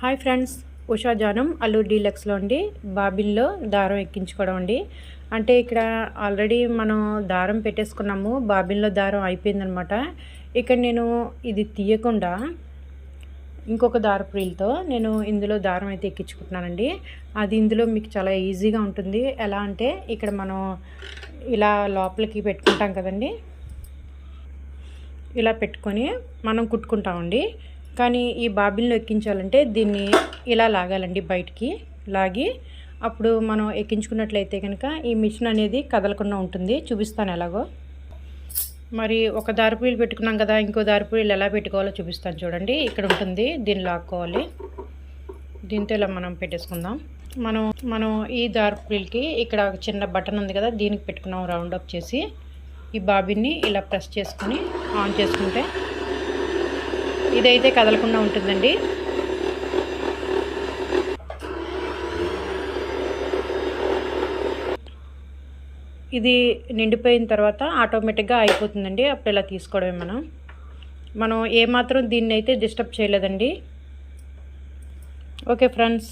Hi friends, Usha జానం Alluri డీలక్స్లో అండి బాబిన్లో దారం ఎక్కించుకోవడం అండి. అంటే ఇక్కడ ఆల్రెడీ మనం దారం పెట్టేసుకున్నాము, బాబిన్లో దారం అయిపోయిందనమాట. ఇక్కడ నేను ఇది తీయకుండా ఇంకొక దారపు రీల్తో నేను ఇందులో దారం అయితే ఎక్కించుకుంటున్నానండి. అది ఇందులో మీకు చాలా ఈజీగా ఉంటుంది. ఎలా అంటే ఇక్కడ మనం ఇలా లోపలికి పెట్టుకుంటాం కదండి, ఇలా పెట్టుకొని మనం కుట్టుకుంటామండి. కానీ ఈ బాబిన్లో ఎక్కించాలంటే దీన్ని ఇలా లాగాలండి, బయటికి లాగి అప్పుడు మనం ఎక్కించుకున్నట్లయితే కనుక ఈ మిషన్ అనేది కదలకుండా ఉంటుంది. చూపిస్తాను ఎలాగో. మరి ఒక దారపురీలు పెట్టుకున్నాం కదా, ఇంకో దారపురీలు ఎలా పెట్టుకోవాలో చూపిస్తాను చూడండి. ఇక్కడ ఉంటుంది, దీన్ని లాక్కోవాలి. దీంతో ఇలా మనం పెట్టేసుకుందాం. మనం ఈ దారపురీలకి ఇక్కడ ఒక చిన్న బటన్ ఉంది కదా, దీనికి పెట్టుకున్నాం రౌండ్ అప్ చేసి. ఈ బాబిన్ని ఇలా ప్రెస్ చేసుకొని ఆన్ చేసుకుంటే ఇదైతే కదలకుండా ఉంటుందండి. ఇది నిండిపోయిన తర్వాత ఆటోమేటిక్గా అయిపోతుందండి. అప్పుడు ఇలా తీసుకోవడమే. మనం ఏమాత్రం దీన్ని అయితే డిస్టర్బ్ చేయలేదండి. Okay friends.